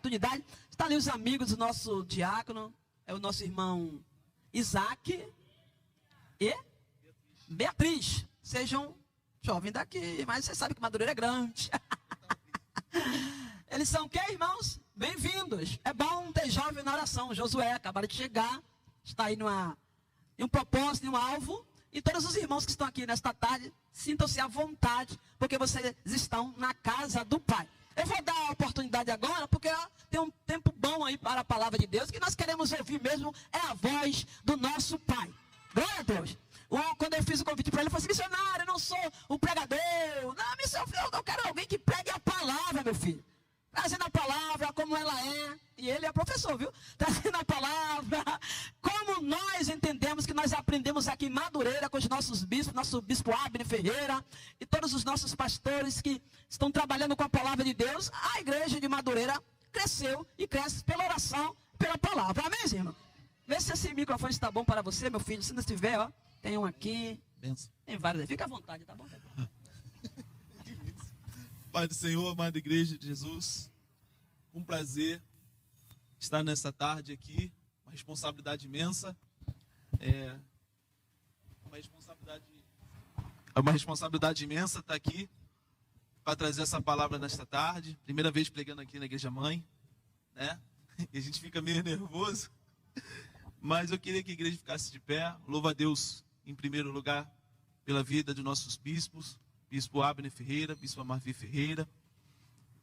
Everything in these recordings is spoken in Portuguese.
oportunidade. Está ali os amigos do nosso diácono, é o nosso irmão Isaac e Beatriz. Sejam jovens daqui, mas você sabe que Madureira é grande. Eles são o quê, irmãos? Bem-vindos. É bom ter jovem na oração. Josué acabaram de chegar, está aí em um propósito, em um alvo. E todos os irmãos que estão aqui nesta tarde, sintam-se à vontade, porque vocês estão na casa do Pai. Eu vou dar a oportunidade agora, porque tem um tempo bom aí para a palavra de Deus, que nós queremos ouvir mesmo, é a voz do nosso Pai. Glória a Deus. Quando eu fiz o convite para ele, ele falou assim: missionário, eu não sou o pregador. Não, missionário, eu quero alguém que pregue a palavra, meu filho. Trazendo a palavra como ela é. E ele é professor, viu? Trazendo a palavra como nós entendemos, que nós aprendemos aqui em Madureira com os nossos bispos, nosso bispo Abner Ferreira e todos os nossos pastores que estão trabalhando com a palavra de Deus. A igreja de Madureira cresceu e cresce pela oração, pela palavra. Amém, irmão? Vê se esse microfone está bom para você, meu filho. Se não estiver, ó, tem um aqui. Benção. Tem vários aí. Fica à vontade, tá bom? Pai do Senhor, amada igreja de Jesus, um prazer estar nessa tarde aqui, uma responsabilidade imensa, uma responsabilidade imensa estar aqui para trazer essa palavra nesta tarde, primeira vez pregando aqui na Igreja Mãe, né? E a gente fica meio nervoso, mas eu queria que a igreja ficasse de pé. Louvo a Deus em primeiro lugar pela vida de nossos bispos, Bispo Abner Ferreira, Bispo Amarvi Ferreira,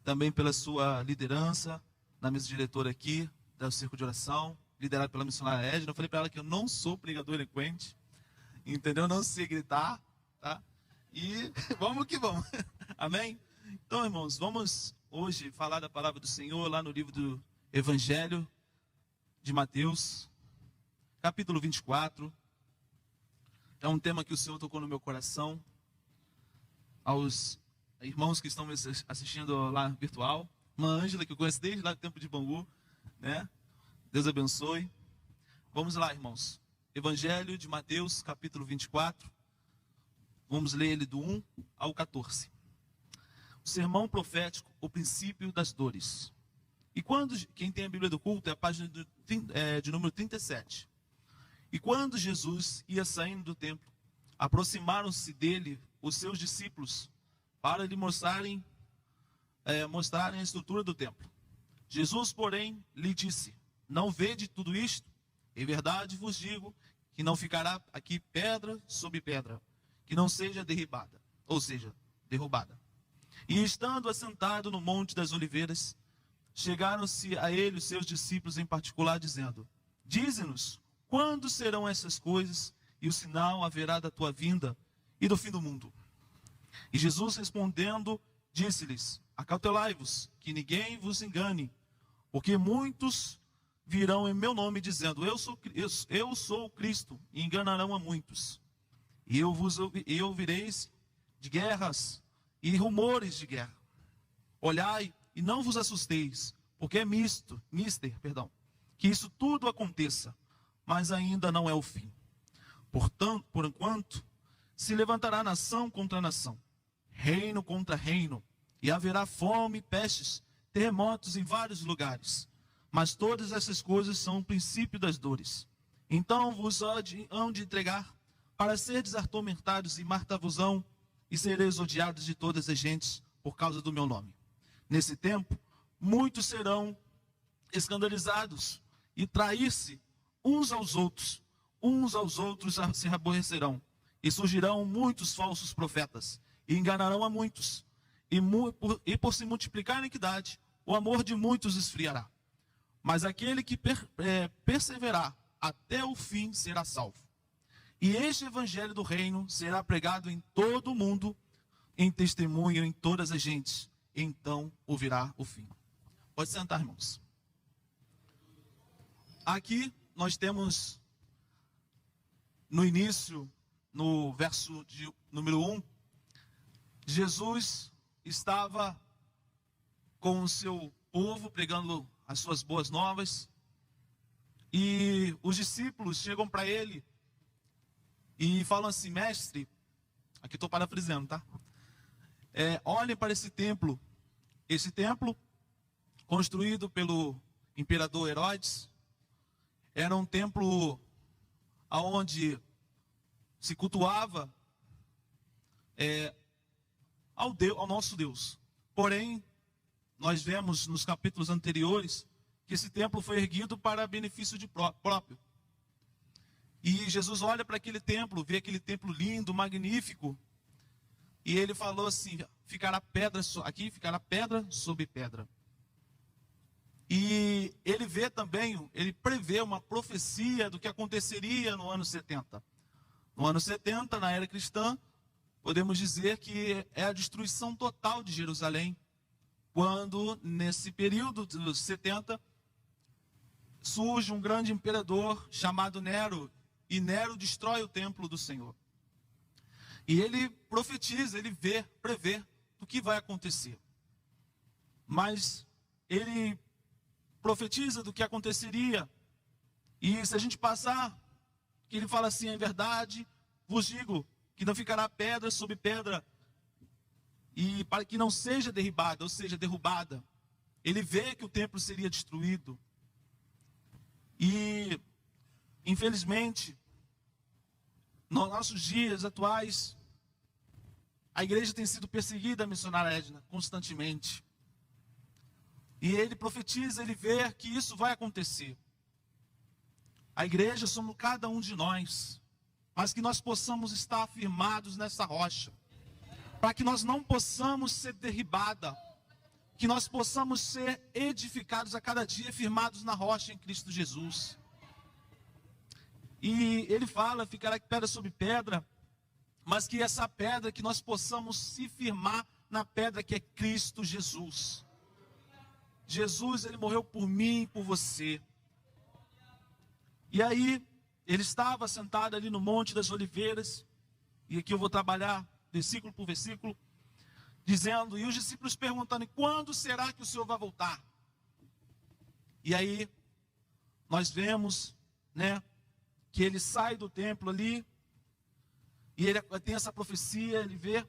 também pela sua liderança na mesa diretora aqui, do Circo de Oração, liderado pela missionária Edna. Eu falei para ela que eu não sou pregador eloquente, entendeu? Eu não sei gritar, tá? E vamos que vamos, amém? Então, irmãos, vamos hoje falar da palavra do Senhor lá no livro do Evangelho de Mateus, capítulo 24. É um tema que o Senhor tocou no meu coração. Aos irmãos que estão me assistindo lá virtual, irmã Ângela, que eu conheço desde lá do tempo de Bangu, né? Deus abençoe. Vamos lá, irmãos. Evangelho de Mateus, capítulo 24. Vamos ler ele do 1 ao 14. O sermão profético, o princípio das dores. E quando, quem tem a Bíblia do culto, é a página de número 37. E quando Jesus ia saindo do templo, aproximaram-se dele os seus discípulos para lhe mostrarem a estrutura do templo. Jesus, porém, lhe disse: não vede tudo isto? Em verdade vos digo que não ficará aqui pedra sobre pedra, que não seja derribada, ou seja, derrubada. E estando assentado no Monte das Oliveiras, chegaram-se a ele os seus discípulos em particular, dizendo: dize-nos, quando serão essas coisas, e o sinal haverá da tua vinda e do fim do mundo? E Jesus respondendo, disse-lhes: acautelai-vos, que ninguém vos engane, porque muitos virão em meu nome, dizendo: eu sou o Cristo, e enganarão a muitos. E ouvireis de guerras e rumores de guerra. Olhai e não vos assusteis, porque é que isso tudo aconteça, mas ainda não é o fim. Portanto, por enquanto, se levantará nação contra nação, reino contra reino, e haverá fome, pestes, terremotos em vários lugares. Mas todas essas coisas são o princípio das dores. Então vos hão de entregar, para serdes atormentados, e matar-vos-ão, e sereis odiados de todas as gentes, por causa do meu nome. Nesse tempo, muitos serão escandalizados, e trair-se uns aos outros se aborrecerão, e surgirão muitos falsos profetas, e enganarão a muitos, e por se multiplicar a iniquidade, o amor de muitos esfriará. Mas aquele que perseverar até o fim será salvo. E este evangelho do reino será pregado em todo o mundo, em testemunho em todas as gentes, então ouvirá o fim. Pode sentar, irmãos. Aqui nós temos no início, no verso de número 1, Jesus estava com o seu povo pregando as suas boas novas, e os discípulos chegam para ele e falam assim: mestre, aqui estou parafraseando, tá? Olhem para esse templo, construído pelo imperador Herodes. Era um templo onde se cultuava ao nosso Deus. Porém, nós vemos nos capítulos anteriores que esse templo foi erguido para benefício próprio. E Jesus olha para aquele templo, vê aquele templo lindo, magnífico, e ele falou assim: ficará pedra sobre pedra. E ele vê também, ele prevê uma profecia do que aconteceria no ano 70. No ano 70, na era cristã, podemos dizer que é a destruição total de Jerusalém, quando nesse período dos 70 surge um grande imperador chamado Nero, e Nero destrói o templo do Senhor. E ele profetiza, ele prevê o que vai acontecer. Mas ele profetiza do que aconteceria. E se a gente passar, que ele fala assim: em verdade vos digo que não ficará pedra sobre pedra, e para que não seja derribada, ou seja, derrubada. Ele vê que o templo seria destruído. E, infelizmente, nos nossos dias atuais, a igreja tem sido perseguida, missionária Edna, constantemente. E ele profetiza, ele vê que isso vai acontecer. A igreja somos cada um de nós, mas que nós possamos estar firmados nessa rocha, para que nós não possamos ser derribada, que nós possamos ser edificados a cada dia, firmados na rocha em Cristo Jesus. E ele fala: ficará pedra sobre pedra, mas que essa pedra, que nós possamos se firmar na pedra que é Cristo Jesus. Jesus, ele morreu por mim e por você. E aí, ele estava sentado ali no Monte das Oliveiras, e aqui eu vou trabalhar versículo por versículo, dizendo, e os discípulos perguntando: quando será que o Senhor vai voltar? E aí, nós vemos, que ele sai do templo ali, e ele tem essa profecia, ele vê,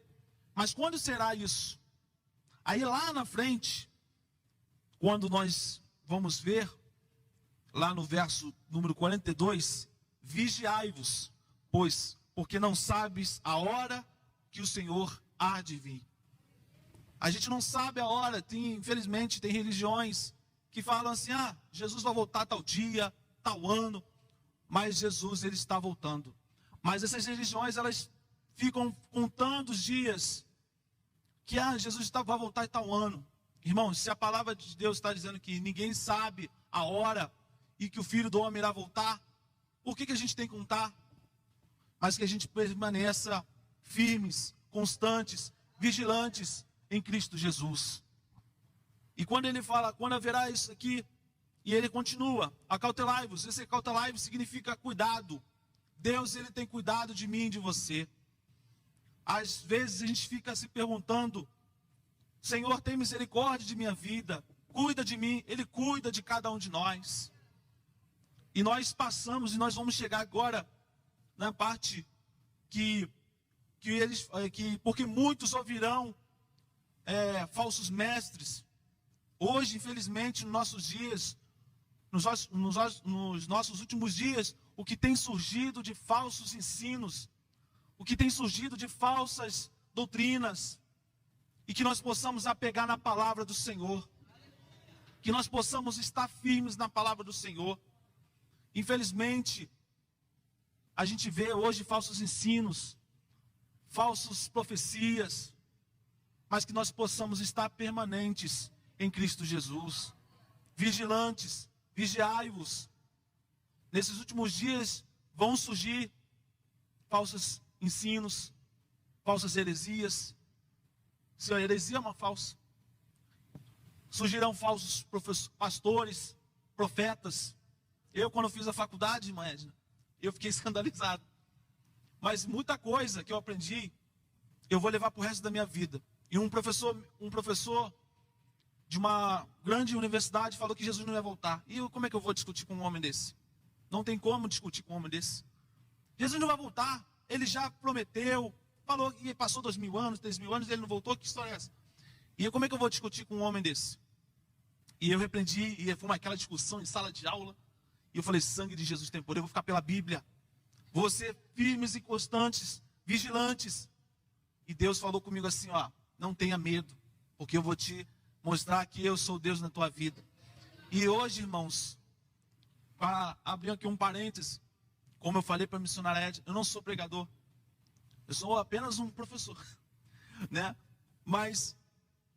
mas quando será isso? Aí lá na frente, quando nós vamos ver, lá no verso número 42, vigiai-vos, porque não sabes a hora que o Senhor há de vir. A gente não sabe a hora, infelizmente tem religiões que falam assim: Jesus vai voltar tal dia, tal ano, mas Jesus, ele está voltando. Mas essas religiões, elas ficam contando os dias que Jesus vai voltar em tal ano. Irmãos, se a palavra de Deus está dizendo que ninguém sabe a hora e que o Filho do Homem irá voltar, por que a gente tem que contar? Mas que a gente permaneça firmes, constantes, vigilantes em Cristo Jesus. E quando ele fala, quando haverá isso aqui, e ele continua, acautelai-vos. Esse acautelai-vos significa cuidado. Deus, ele tem cuidado de mim e de você. Às vezes a gente fica se perguntando: Senhor, tem misericórdia de minha vida, cuida de mim. Ele cuida de cada um de nós. E nós passamos, e nós vamos chegar agora na parte porque muitos ouvirão falsos mestres. Hoje, infelizmente, nos nossos dias, nos nossos últimos dias, o que tem surgido de falsos ensinos, o que tem surgido de falsas doutrinas, e que nós possamos apegar na palavra do Senhor, que nós possamos estar firmes na palavra do Senhor. Infelizmente, a gente vê hoje falsos ensinos, falsas profecias, mas que nós possamos estar permanentes em Cristo Jesus, vigilantes, vigiai-vos. Nesses últimos dias vão surgir falsos ensinos, falsas heresias. Se a heresia é uma falsa, surgirão falsos pastores, profetas. Eu, quando fiz a faculdade, irmã Edna, eu fiquei escandalizado. Mas muita coisa que eu aprendi, eu vou levar para o resto da minha vida. E um professor de uma grande universidade falou que Jesus não ia voltar. E como é que eu vou discutir com um homem desse? Não tem como discutir com um homem desse. Jesus não vai voltar. Ele já prometeu, falou que passou 2000 anos, 3000 anos, ele não voltou. Que história é essa? E como é que eu vou discutir com um homem desse? E eu repreendi, e foi aquela discussão em sala de aula. E eu falei, sangue de Jesus tem poder, eu vou ficar pela Bíblia. Vou ser firmes e constantes, vigilantes. E Deus falou comigo assim, ó, não tenha medo, porque eu vou te mostrar que eu sou Deus na tua vida. E hoje, irmãos, para abrir aqui um parênteses, como eu falei para a missionária Ed, eu não sou pregador. Eu sou apenas um professor, né? Mas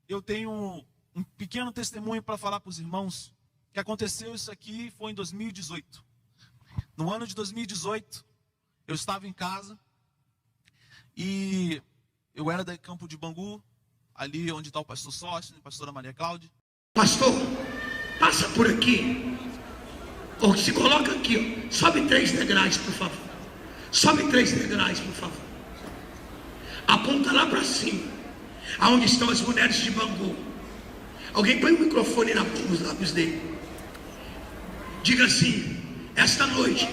eu tenho um pequeno testemunho para falar para os irmãos, que aconteceu isso aqui, foi em 2018. No ano de 2018, eu estava em casa, e eu era da Campo de Bangu, ali onde está o pastor Sócio, a pastora Maria Cláudia. Pastor, passa por aqui, ou se coloca aqui, ó. Sobe 3 degraus, por favor. Sobe 3 degraus, por favor. Aponta lá para cima, aonde estão as mulheres de Bangu. Alguém põe o microfone nos lábios dele. Diga assim, esta noite,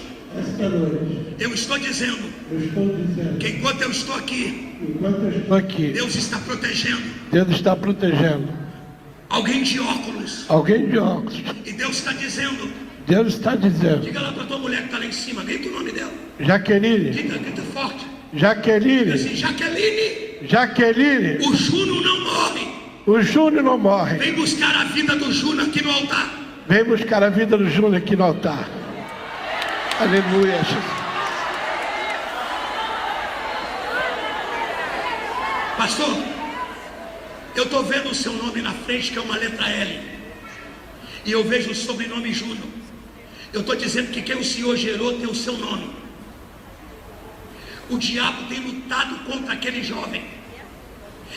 eu estou dizendo que enquanto eu estou aqui, Deus está protegendo. Alguém de óculos. E Deus está dizendo. Diga lá para tua mulher que está lá em cima, grita o nome dela. Jaqueline. Grita forte. Jaqueline. Diga assim, Jaqueline. O Júnior não morre. Vem buscar a vida do Júnior aqui no altar. Aleluia. Pastor, eu estou vendo o seu nome na frente, que é uma letra L. E eu vejo o sobrenome Júnior. Eu estou dizendo que quem o Senhor gerou tem o seu nome. O diabo tem lutado contra aquele jovem.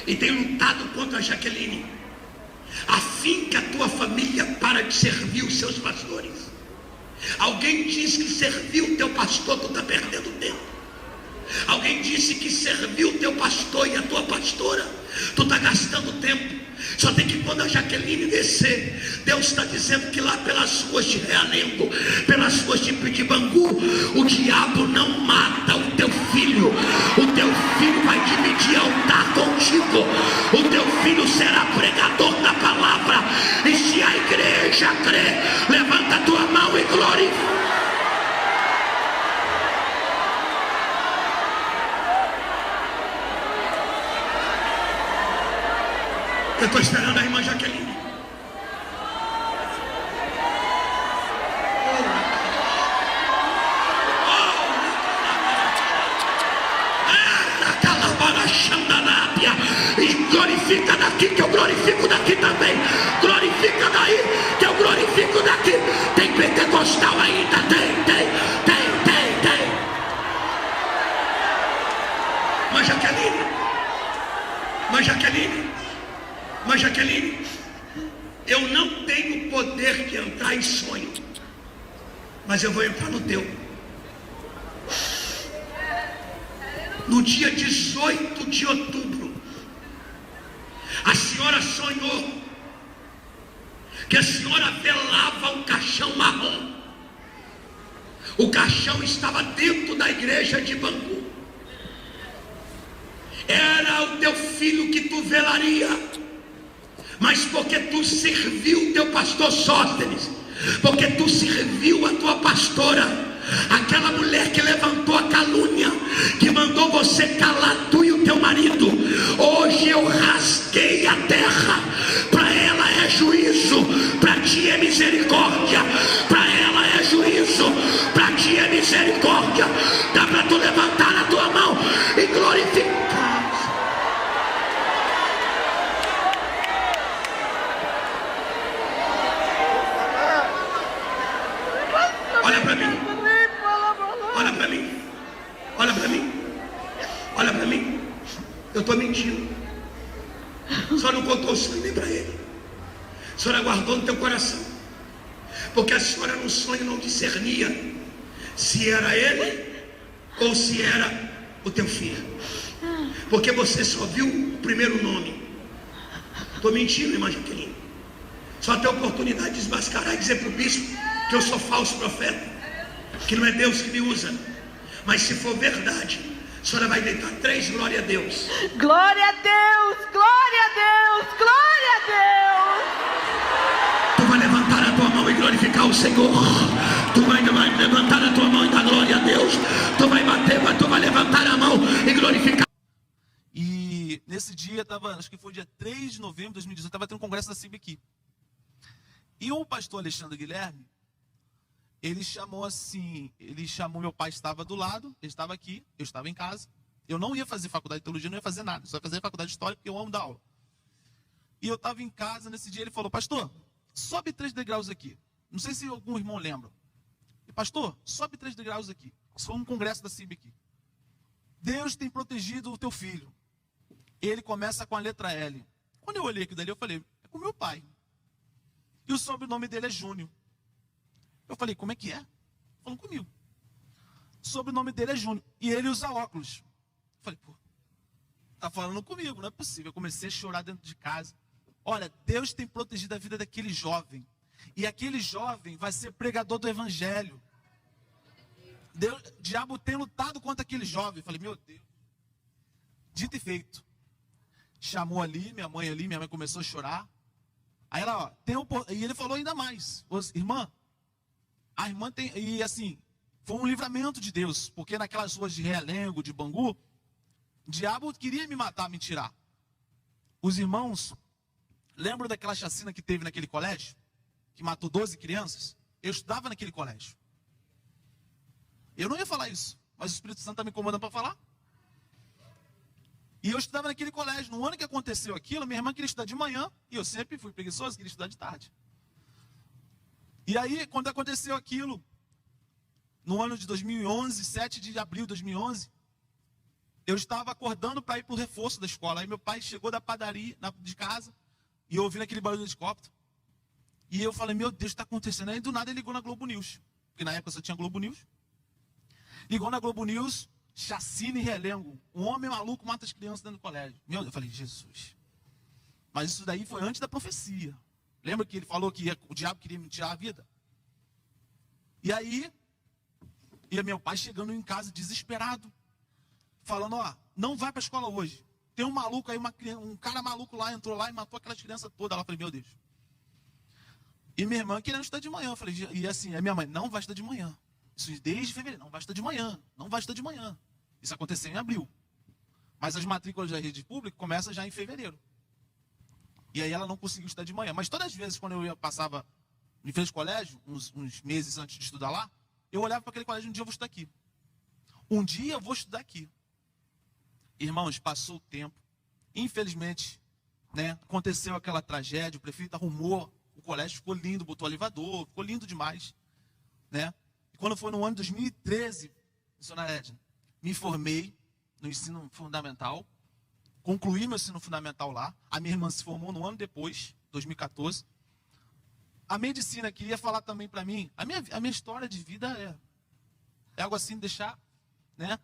E tem lutado contra a Jaqueline, a fim que a tua família para de servir os seus pastores. Alguém diz que servir o teu pastor, tu está perdendo tempo. Alguém disse que servir o teu pastor e a tua pastora, tu está gastando tempo. Só tem que quando a Jaqueline descer, Deus está dizendo que lá pelas ruas de Realengo, pelas ruas de Bangu, o diabo não mata o teu filho. O teu filho vai dividir altar contigo. O teu filho será pregador da palavra. E se a igreja crê, levanta a tua mão e glorifica. Eu estou esperando a irmã Jaqueline. E glorifica daqui, que eu glorifico daqui também. Glorifica daí, que eu glorifico daqui. Tem pentecostal ainda? Tem. Mas Jaqueline, eu não tenho poder de entrar em sonho, mas eu vou entrar no teu. No dia 18 de outubro, a senhora sonhou que a senhora velava um caixão marrom. O caixão estava dentro da igreja de Bangu. Era o teu filho que tu velaria, mas porque tu serviu o teu pastor Sóstenes, porque tu serviu a tua pastora, aquela mulher que levantou a calúnia, que mandou você calar tu e o teu marido, hoje eu rasguei a terra. Para ela é juízo, para ti é misericórdia. Para ela é juízo, para ti é misericórdia. Dá para tu levantar a tua mão e glorificar. Olha para mim. Eu estou mentindo. Só não contou o sonho nem para ele. A senhora guardou no teu coração, porque a senhora no sonho não discernia se era ele ou se era o teu filho, porque você só viu o primeiro nome. Estou mentindo, irmã Jaqueline. Só tem a oportunidade de desmascarar e dizer para o bispo que eu sou falso profeta, que não é Deus que me usa. Mas se for verdade, a senhora vai deitar 3 glória a Deus. Glória a Deus, glória a Deus, glória a Deus. Tu ao Senhor. Tu vai levantar a tua mão e dar glória a Deus. Tu vai bater, mas tu vai levantar a mão e glorificar. E nesse dia, acho que foi dia 3 de novembro de 2018, estava tendo um congresso da CIB aqui. E o pastor Alexandre Guilherme, ele chamou, meu pai estava do lado, ele estava aqui, eu estava em casa. Eu não ia fazer faculdade de teologia, não ia fazer nada, só ia fazer faculdade de história porque eu amo dar aula. E eu estava em casa, nesse dia ele falou, pastor, sobe 3 degraus aqui. Não sei se algum irmão lembra. E, pastor, sobe 3 degraus aqui. Isso foi um congresso da CIB aqui. Deus tem protegido o teu filho. Ele começa com a letra L. Quando eu olhei aqui dali, eu falei, é com meu pai. E o sobrenome dele é Júnior. Eu falei, como é que é? Falando comigo. O sobrenome dele é Júnior. E ele usa óculos. Eu falei, pô, tá falando comigo, não é possível. Eu comecei a chorar dentro de casa. Olha, Deus tem protegido a vida daquele jovem. E aquele jovem vai ser pregador do evangelho. O diabo tem lutado contra aquele jovem. Eu falei, meu Deus. Dito e feito. Chamou ali, minha mãe começou a chorar. Aí ela, ó, e ele falou ainda mais. Irmã, a irmã tem, e assim, foi um livramento de Deus. Porque naquelas ruas de Realengo, de Bangu, o diabo queria me matar, me tirar. Os irmãos, lembram daquela chacina que teve naquele colégio? Que matou 12 crianças? Eu estudava naquele colégio. Eu não ia falar isso, mas o Espírito Santo está me incomodando para falar. E eu estudava naquele colégio. No ano que aconteceu aquilo, minha irmã queria estudar de manhã, e eu sempre fui preguiçoso, queria estudar de tarde. E aí, quando aconteceu aquilo, no ano de 2011, 7 de abril de 2011, eu estava acordando para ir para o reforço da escola. Aí meu pai chegou da padaria, de casa, e eu ouvindo aquele barulho do helicóptero. E eu falei, meu Deus, o que está acontecendo? Aí do nada ele ligou na Globo News, porque na época só tinha Globo News. Ligou na Globo News, chacina em Realengo. Um homem maluco mata as crianças dentro do colégio. Meu Deus, eu falei, Jesus. Mas isso daí foi antes da profecia. Lembra que ele falou que o diabo queria me tirar a vida? E aí, meu pai chegando em casa desesperado, falando, ó, não vai para a escola hoje. Tem um maluco aí, um cara maluco lá, entrou lá e matou aquelas crianças todas. Ela falei, meu Deus. E minha irmã querendo estudar de manhã. Eu falei, e assim, a minha mãe, não vai estudar de manhã. Isso desde fevereiro, não vai estudar de manhã, não vai estudar de manhã. Isso aconteceu em abril. Mas as matrículas da rede pública começam já em fevereiro. E aí ela não conseguiu estudar de manhã. Mas todas as vezes, quando eu passava em frente ao colégio, uns meses antes de estudar lá, eu olhava para aquele colégio, um dia eu vou estudar aqui. Um dia eu vou estudar aqui. Irmãos, passou o tempo. Infelizmente, né, aconteceu aquela tragédia, o prefeito arrumou, o colégio ficou lindo, botou elevador, ficou lindo demais. Né? E quando foi no ano de 2013, missionária Edna, me formei no ensino fundamental, concluí meu ensino fundamental lá. A minha irmã se formou no ano depois, 2014. A medicina queria falar também para mim, a minha história de vida é algo assim, deixar, né?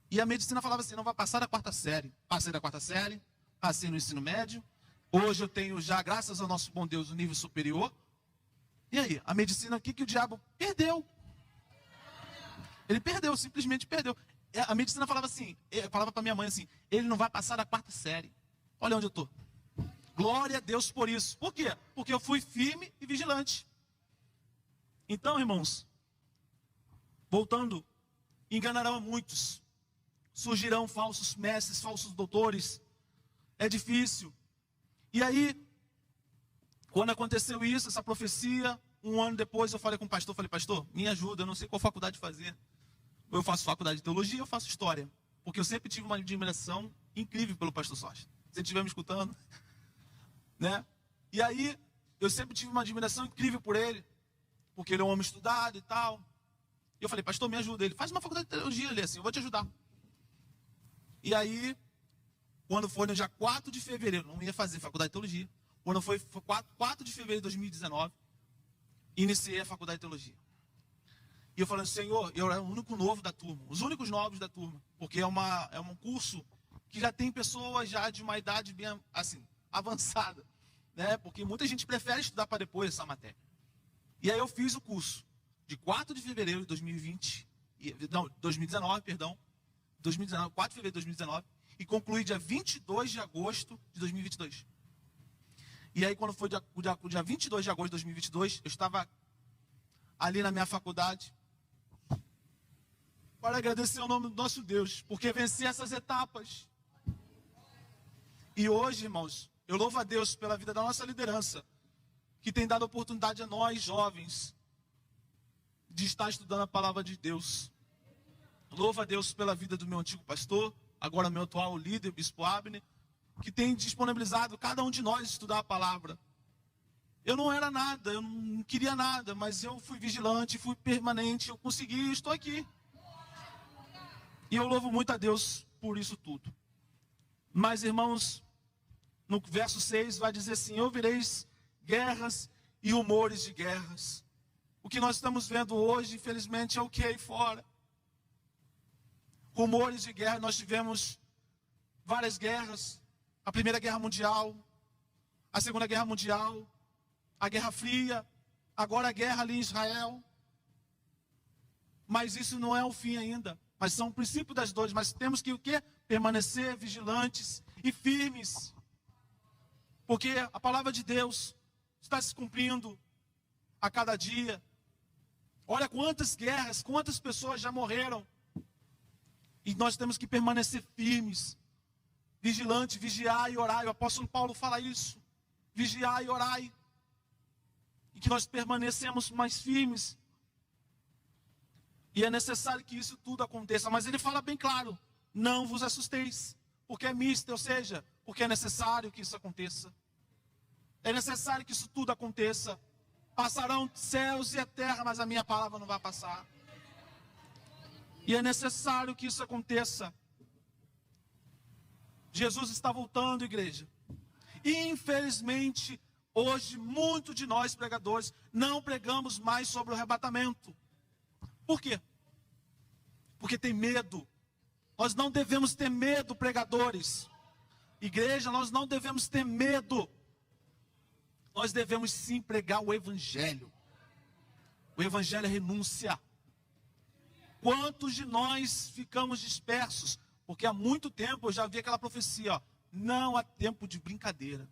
E a medicina falava assim, não vai passar da 4ª série. Passei da 4ª série, passei no ensino médio. Hoje eu tenho já, graças ao nosso bom Deus, o nível superior. E aí, a medicina, o que o diabo perdeu? Ele perdeu, simplesmente perdeu. A medicina falava assim, falava para minha mãe assim, ele não vai passar da 4ª série. Olha onde eu estou. Glória a Deus por isso. Por quê? Porque eu fui firme e vigilante. Então, irmãos, voltando, enganarão a muitos. Surgirão falsos mestres, falsos doutores. É difícil. E aí, quando aconteceu isso, essa profecia, um ano depois eu falei com o pastor, pastor, me ajuda, eu não sei qual faculdade fazer. Eu faço faculdade de teologia, eu faço história. Porque eu sempre tive uma admiração incrível pelo pastor Socha. Se ele estiver me escutando, né? E aí, eu sempre tive uma admiração incrível por ele, porque ele é um homem estudado e tal. E eu falei, pastor, me ajuda. Ele, faz uma faculdade de teologia, ele assim, eu vou te ajudar. E aí, quando foi no dia 4 de fevereiro, não ia fazer faculdade de teologia. Quando foi 4 de fevereiro de 2019, iniciei a faculdade de teologia. E eu falei, Senhor, eu era o único novo da turma, os únicos novos da turma, porque é um curso que já tem pessoas já de uma idade bem assim, avançada, né? Porque muita gente prefere estudar para depois essa matéria. E aí eu fiz o curso de 4 de fevereiro de 2019, 4 de fevereiro de 2019, e concluí dia 22 de agosto de 2022. E aí, quando foi o dia 22 de agosto de 2022, eu estava ali na minha faculdade. Para agradecer o nome do nosso Deus, porque venci essas etapas. E hoje, irmãos, eu louvo a Deus pela vida da nossa liderança, que tem dado oportunidade a nós, jovens, de estar estudando a palavra de Deus. Louvo a Deus pela vida do meu antigo pastor, agora meu atual líder, Bispo Abner, que tem disponibilizado cada um de nós estudar a palavra. Eu não era nada, eu não queria nada, mas eu fui vigilante, fui permanente, eu consegui e estou aqui. E eu louvo muito a Deus por isso tudo. Mas, irmãos, no verso 6 vai dizer assim: ouvireis guerras e rumores de guerras. O que nós estamos vendo hoje, infelizmente, é o que é aí fora. Rumores de guerra, nós tivemos várias guerras. A Primeira Guerra Mundial, a Segunda Guerra Mundial, a Guerra Fria, agora a guerra ali em Israel. Mas isso não é o fim ainda. Mas são o princípio das dores. Mas temos que o quê? Permanecer vigilantes e firmes. Porque a palavra de Deus está se cumprindo a cada dia. Olha quantas guerras, quantas pessoas já morreram. E nós temos que permanecer firmes. Vigilante, vigiar e orar. O apóstolo Paulo fala isso. Vigiar e orar. E que nós permanecemos mais firmes. E é necessário que isso tudo aconteça. Mas ele fala bem claro: não vos assusteis. Porque é misto, ou seja, porque é necessário que isso aconteça. É necessário que isso tudo aconteça. Passarão céus e a terra, mas a minha palavra não vai passar. E é necessário que isso aconteça. Jesus está voltando, igreja. E infelizmente, hoje, muitos de nós pregadores não pregamos mais sobre o arrebatamento. Por quê? Porque tem medo. Nós não devemos ter medo, pregadores. Igreja, nós não devemos ter medo. Nós devemos sim pregar o Evangelho. O Evangelho é renúncia. Quantos de nós ficamos dispersos? Porque há muito tempo eu já vi aquela profecia, ó, não há tempo de brincadeira.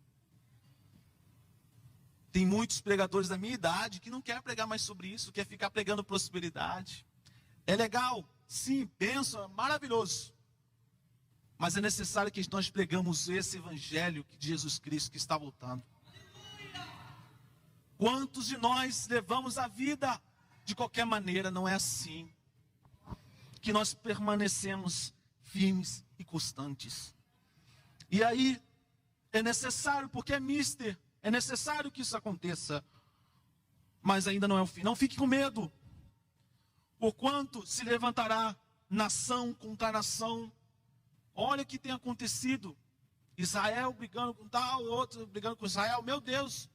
Tem muitos pregadores da minha idade que não querem pregar mais sobre isso, quer ficar pregando prosperidade. É legal, sim, bênção, é maravilhoso. Mas é necessário que nós pregamos esse Evangelho de Jesus Cristo que está voltando. Quantos de nós levamos a vida de qualquer maneira? Não é assim. Que nós permanecemos firmes e constantes. E aí, é necessário, porque é mister, é necessário que isso aconteça. Mas ainda não é o fim. Não fique com medo. Porquanto se levantará nação contra nação. Olha o que tem acontecido. Israel brigando com tal, outro brigando com Israel. Meu Deus.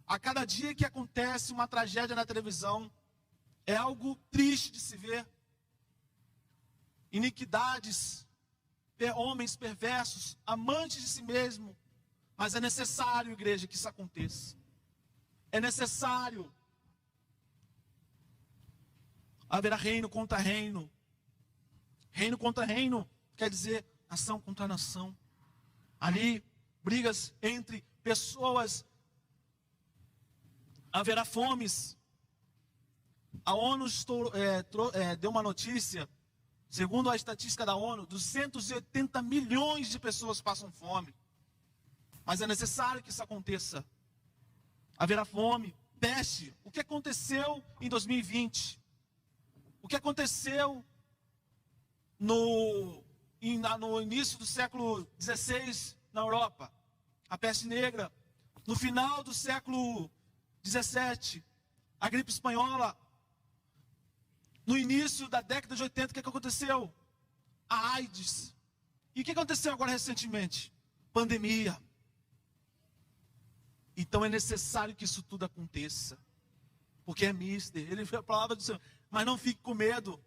A cada dia que acontece uma tragédia na televisão, é algo triste de se ver. Iniquidades, homens perversos, amantes de si mesmo. Mas é necessário, igreja, que isso aconteça. É necessário. Haverá reino contra reino. Reino contra reino quer dizer nação contra nação. Ali, brigas entre pessoas. Haverá fomes. A ONU deu uma notícia. Segundo a estatística da ONU, 280 milhões de pessoas passam fome. Mas é necessário que isso aconteça. Haverá fome, peste. O que aconteceu em 2020? O que aconteceu no início do século XVI na Europa? A peste negra. No final do século XVII, a gripe espanhola. No início da década de 80, o que aconteceu? A AIDS. E o que aconteceu agora recentemente? Pandemia. Então é necessário que isso tudo aconteça. Porque é mister. Ele foi a palavra do Senhor. Mas não fique com medo.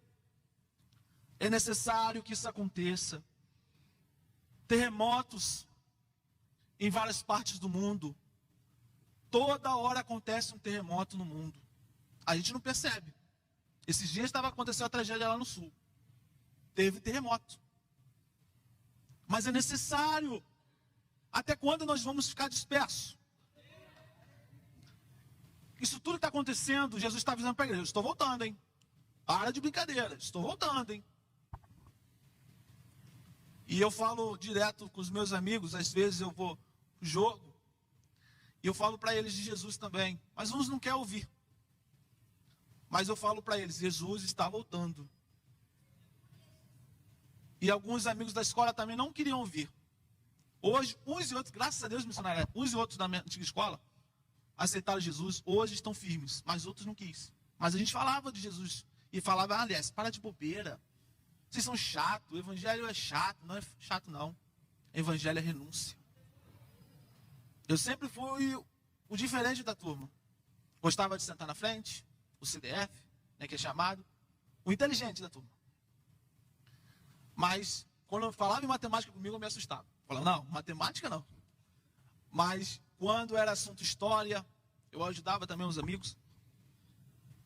É necessário que isso aconteça. Terremotos em várias partes do mundo. Toda hora acontece um terremoto no mundo. A gente não percebe. Esses dias estava acontecendo a tragédia lá no sul. Teve terremoto. Mas é necessário. Até quando nós vamos ficar dispersos? isso tudo que está acontecendo, Jesus está avisando para a igreja, eu estou voltando, hein? Para de brincadeira, estou voltando, hein? E eu falo direto com os meus amigos, às vezes eu vou pro jogo, e eu falo para eles de Jesus também, mas uns não querem ouvir. Mas eu falo para eles, Jesus está voltando. E alguns amigos da escola também não queriam ouvir. Hoje, uns e outros, graças a Deus, missionário, uns e outros da minha antiga escola aceitaram Jesus, hoje estão firmes, mas outros não quis. Mas a gente falava de Jesus e falava, aliás, para de bobeira. Vocês são chatos, o evangelho é chato, não é chato não. O evangelho é renúncia. Eu sempre fui o diferente da turma. Gostava de sentar na frente, o CDF, né, que é chamado, o inteligente da turma. Mas, quando eu falava em matemática comigo, eu me assustava. Eu falava, não, matemática não. Mas, quando era assunto história, eu ajudava também os amigos.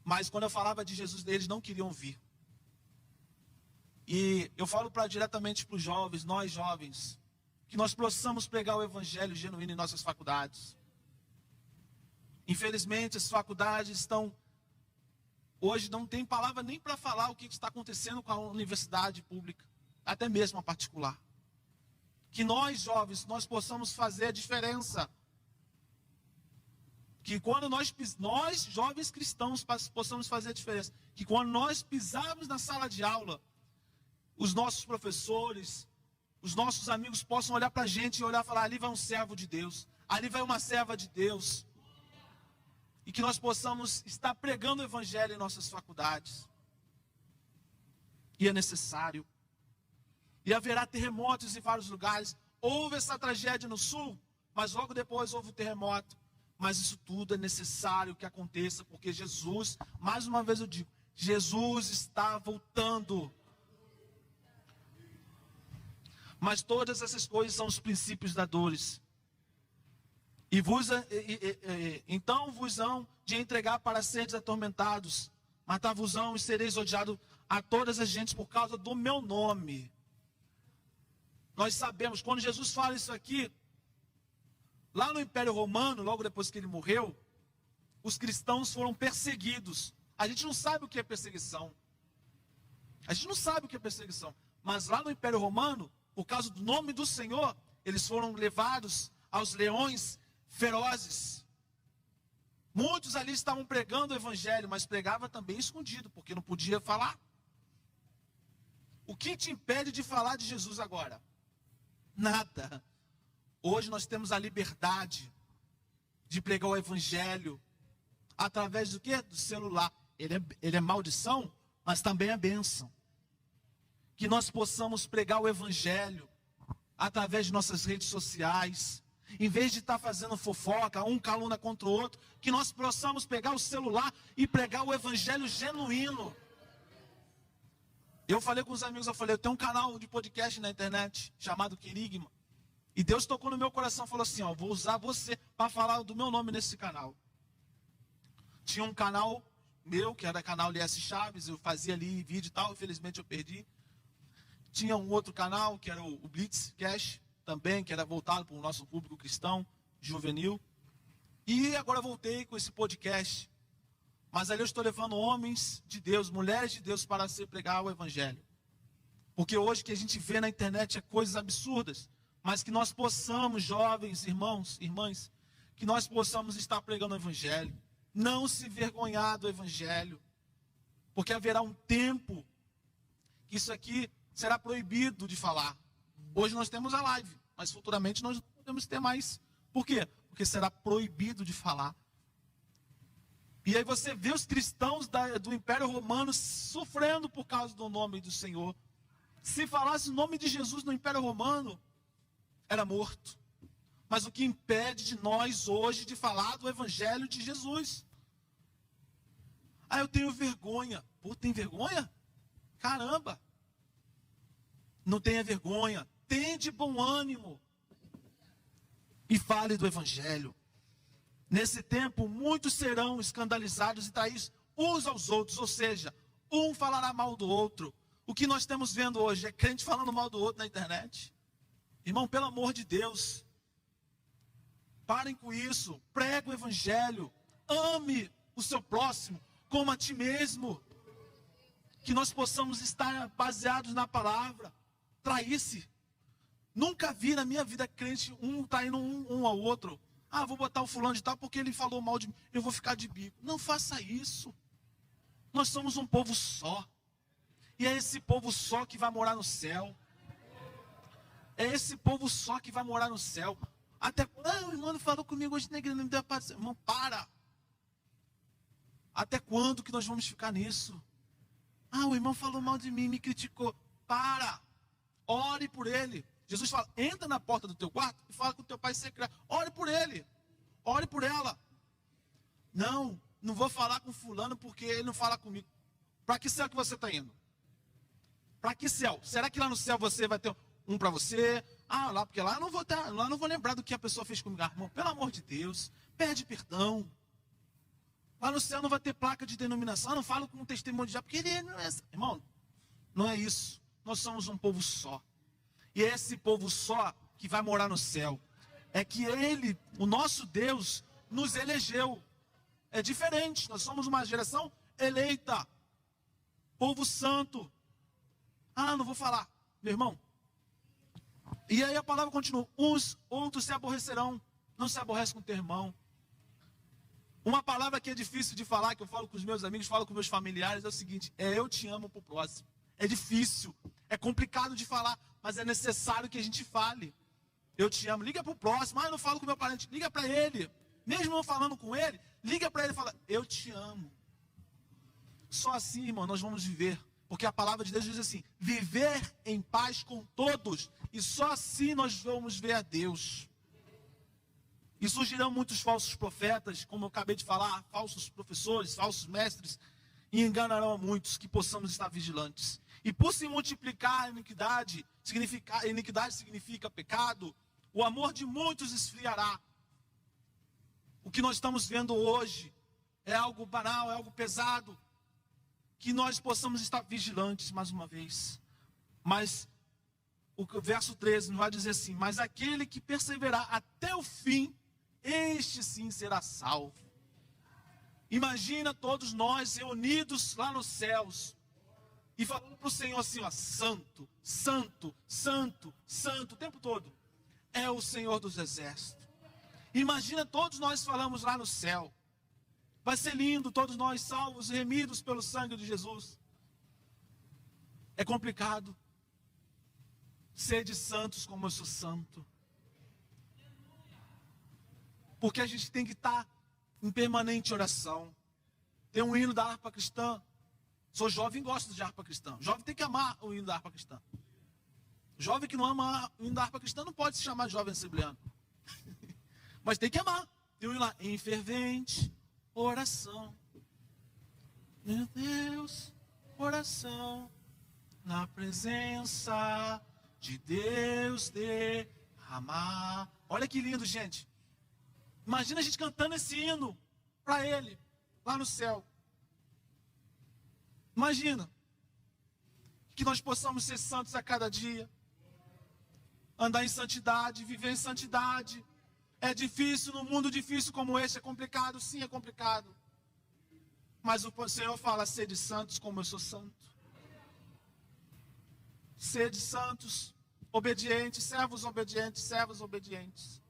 Mas, quando eu falava de Jesus, eles não queriam ouvir. E eu falo diretamente para os jovens, nós jovens, que nós possamos pregar o evangelho genuíno em nossas faculdades. Infelizmente, as faculdades estão... Hoje não tem palavra nem para falar o que está acontecendo com a universidade pública, até mesmo a particular. Que nós, jovens, nós possamos fazer a diferença. Que quando nós jovens cristãos, possamos fazer a diferença. Que quando nós pisarmos na sala de aula, os nossos professores, os nossos amigos possam olhar para a gente e olhar e falar, ali vai um servo de Deus, ali vai uma serva de Deus. E que nós possamos estar pregando o evangelho em nossas faculdades. E é necessário. E haverá terremotos em vários lugares. Houve essa tragédia no sul, mas logo depois houve o terremoto. Mas isso tudo é necessário que aconteça, porque Jesus, mais uma vez eu digo, Jesus está voltando. Mas todas essas coisas são os princípios da dores. Então vos hão de entregar para seres atormentados, matar-vos-ão e sereis odiados a todas as gentes por causa do meu nome. Nós sabemos, quando Jesus fala isso aqui, lá no Império Romano, logo depois que ele morreu, os cristãos foram perseguidos. A gente não sabe o que é perseguição. A gente não sabe o que é perseguição. Mas lá no Império Romano, por causa do nome do Senhor, eles foram levados aos leões ferozes. Muitos ali estavam pregando o evangelho, mas pregava também escondido, porque não podia falar. O que te impede de falar de Jesus agora? Nada. Hoje nós temos a liberdade de pregar o evangelho através do quê? Do celular. Ele é maldição, mas também é bênção. Que nós possamos pregar o evangelho através de nossas redes sociais. Em vez de estar fazendo fofoca, um calúnia contra o outro, que nós possamos pegar o celular e pregar o evangelho genuíno. Eu falei com os amigos, eu tenho um canal de podcast na internet, chamado Querigma. E Deus tocou no meu coração e falou assim, vou usar você para falar do meu nome nesse canal. Tinha um canal meu, que era canal LS Chaves, eu fazia ali vídeo e tal, infelizmente eu perdi. Tinha um outro canal, que era o Blitz Cash, também, que era voltado para o nosso público cristão, juvenil. E agora voltei com esse podcast. Mas ali eu estou levando homens de Deus, mulheres de Deus para se pregar o evangelho. Porque hoje o que a gente vê na internet é coisas absurdas. Mas que nós possamos, jovens, irmãos, irmãs, que nós possamos estar pregando o evangelho. Não se envergonhar do evangelho. Porque haverá um tempo que isso aqui será proibido de falar. Hoje nós temos a live, mas futuramente nós não podemos ter mais. Por quê? Porque será proibido de falar. E aí você vê os cristãos do Império Romano sofrendo por causa do nome do Senhor. Se falasse o nome de Jesus no Império Romano, era morto. Mas o que impede de nós hoje de falar do Evangelho de Jesus? Eu tenho vergonha. Pô, tem vergonha? Caramba! Não tenha vergonha. Tenha de bom ânimo. E fale do Evangelho. Nesse tempo, muitos serão escandalizados e traídos uns aos outros. Ou seja, um falará mal do outro. O que nós estamos vendo hoje é crente falando mal do outro na internet. Irmão, pelo amor de Deus, parem com isso. Pregue o Evangelho. ame o seu próximo como a ti mesmo. Que nós possamos estar baseados na palavra. Trair-se. Nunca vi na minha vida crente traindo um ao outro. Ah, vou botar o fulano de tal porque ele falou mal de mim, eu vou ficar de bico. Não faça isso. Nós somos um povo só. E é esse povo só que vai morar no céu. É esse povo só que vai morar no céu. Até quando o irmão não falou comigo hoje na igreja, não me deu a paz. Irmão, para. Até quando que nós vamos ficar nisso? Ah, o irmão falou mal de mim, me criticou. Para. Ore por ele. Jesus fala, entra na porta do teu quarto e fala com o teu pai secreto. Ore por ele. Ore por ela. Não vou falar com fulano porque ele não fala comigo. Para que céu que você está indo? Para que céu? Será que lá no céu você vai ter um para você? Ah, lá, porque lá eu não vou ter, lá eu não vou lembrar do que a pessoa fez comigo. Ah, irmão, pelo amor de Deus, pede perdão. Lá no céu não vai ter placa de denominação. Eu não falo com um testemunho de já, porque ele não é. Irmão, não é isso. Nós somos um povo só. E é esse povo só que vai morar no céu. É que ele, o nosso Deus, nos elegeu. É diferente. Nós somos uma geração eleita. Povo santo. Ah, não vou falar. Meu irmão. E aí a palavra continua. Uns, outros se aborrecerão. Não se aborrece com o teu irmão. Uma palavra que é difícil de falar, que eu falo com os meus amigos, falo com meus familiares, é o seguinte. É eu te amo pro próximo. É difícil. É complicado de falar. Mas é necessário que a gente fale. Eu te amo. Liga pro próximo. Ah, eu não falo com meu parente. Liga para ele. Mesmo não falando com ele, liga para ele e fala, eu te amo. Só assim, irmão, nós vamos viver. Porque a palavra de Deus diz assim, viver em paz com todos. E só assim nós vamos ver a Deus. E surgirão muitos falsos profetas, como eu acabei de falar, falsos professores, falsos mestres, e enganarão a muitos, que possamos estar vigilantes. E por se multiplicar a iniquidade significa pecado, o amor de muitos esfriará. O que nós estamos vendo hoje é algo banal, é algo pesado. Que nós possamos estar vigilantes mais uma vez. Mas o verso 13 vai dizer assim, mas aquele que perseverar até o fim, este sim será salvo. Imagina todos nós reunidos lá nos céus e falando para o Senhor assim, ó, santo, santo, santo, santo, o tempo todo. É o Senhor dos exércitos. Imagina todos nós falamos lá no céu. Vai ser lindo, todos nós salvos, remidos pelo sangue de Jesus. É complicado. Sede santos como eu sou santo. Porque a gente tem que estar em permanente oração. Tem um hino da harpa cristã. Sou jovem e gosto de harpa cristã. Jovem tem que amar o hino da harpa cristã. Jovem que não ama o hino da harpa cristã não pode se chamar de jovem assembleano. Mas tem que amar. Tem um hino lá, em fervente oração. Meu Deus, oração. Na presença de Deus derramar. Olha que lindo, gente. Imagina a gente cantando esse hino para Ele, lá no céu. Imagina. Que nós possamos ser santos a cada dia. Andar em santidade, viver em santidade. É difícil, num mundo difícil como esse, é complicado, sim, é complicado. Mas o Senhor fala, sede santos como eu sou santo. Sede santos, obedientes, servos obedientes.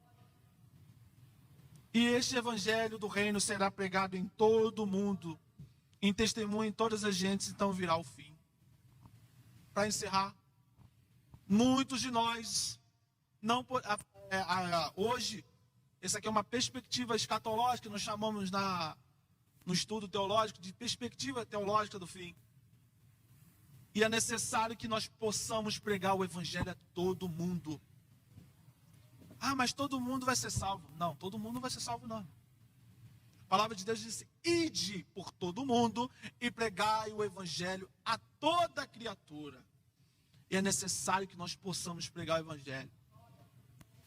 E este evangelho do reino será pregado em todo o mundo, em testemunho em todas as gentes, então virá o fim. Para encerrar, muitos de nós, hoje, essa aqui é uma perspectiva escatológica, nós chamamos no estudo teológico de perspectiva teológica do fim. E é necessário que nós possamos pregar o evangelho a todo mundo. Ah, mas todo mundo vai ser salvo. Não, todo mundo não vai ser salvo, não. A palavra de Deus diz assim, ide por todo mundo e pregai o evangelho a toda criatura. E é necessário que nós possamos pregar o evangelho.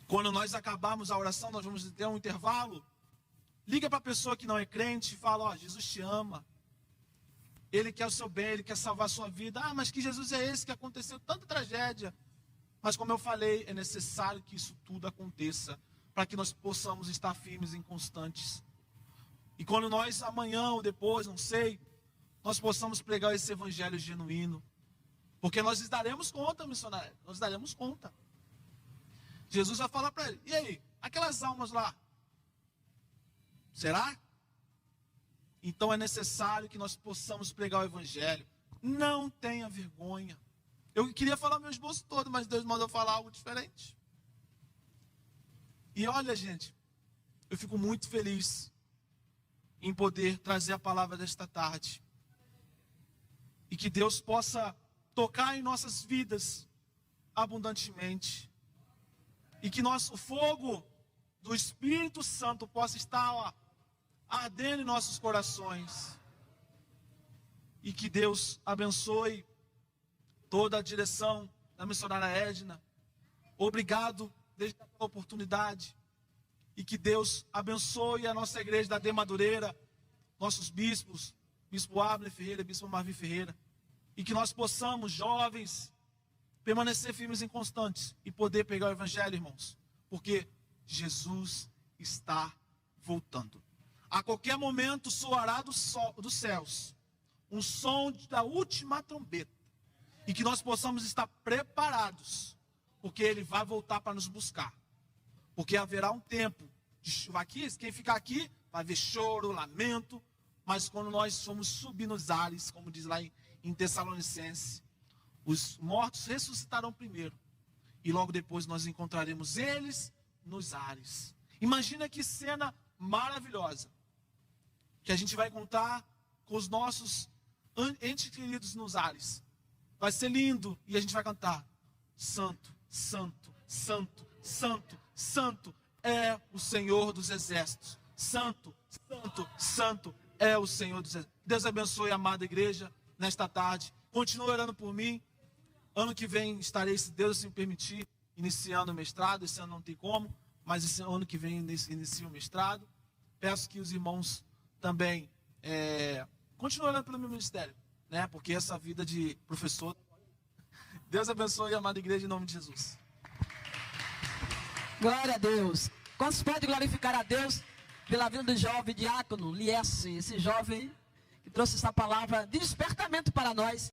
Quando nós acabarmos a oração, nós vamos ter um intervalo. Liga para a pessoa que não é crente e fala, ó, Jesus te ama. Ele quer o seu bem, Ele quer salvar a sua vida. Ah, mas que Jesus é esse que aconteceu tanta tragédia? Mas como eu falei, é necessário que isso tudo aconteça para que nós possamos estar firmes e constantes. E quando nós, amanhã ou depois, não sei, nós possamos pregar esse evangelho genuíno. Porque nós daremos conta, missionário. Nós daremos conta. Jesus vai falar para ele: e aí, aquelas almas lá? Será? Então é necessário que nós possamos pregar o evangelho. Não tenha vergonha. Eu queria falar meu esboço todo, mas Deus mandou falar algo diferente. E olha, gente, eu fico muito feliz em poder trazer a palavra desta tarde. E que Deus possa tocar em nossas vidas abundantemente. E que o fogo do Espírito Santo possa estar lá, ardendo em nossos corações. E que Deus abençoe toda a direção da missionária Edna. Obrigado desde a oportunidade. E que Deus abençoe a nossa igreja da Madureira, nossos bispos, Bispo Abner Ferreira, Bispo Marvin Ferreira. E que nós possamos, jovens, permanecer firmes e constantes e poder pegar o evangelho, irmãos. Porque Jesus está voltando. A qualquer momento soará dos céus um som da última trombeta. E que nós possamos estar preparados, porque Ele vai voltar para nos buscar. Porque haverá um tempo de chuva aqui, quem ficar aqui vai ver choro, lamento. Mas quando nós formos subir nos ares, como diz lá em Tessalonicenses, os mortos ressuscitarão primeiro. E logo depois nós encontraremos eles nos ares. Imagina que cena maravilhosa. Que a gente vai contar com os nossos entes queridos nos ares. Vai ser lindo e a gente vai cantar: Santo, Santo, Santo, Santo, Santo é o Senhor dos Exércitos. Santo, Santo, Santo é o Senhor dos Exércitos. Deus abençoe a amada igreja nesta tarde. Continue orando por mim. Ano que vem estarei, se Deus assim permitir, iniciando o mestrado. Esse ano não tem como, mas esse ano que vem inicio o mestrado. Peço que os irmãos também continuem orando pelo meu ministério, né? Porque essa vida de professor. Deus abençoe a amada igreja em nome de Jesus. Glória a Deus. Quantos podem glorificar a Deus pela vida do jovem diácono Liesse, esse jovem que trouxe essa palavra de despertamento para nós.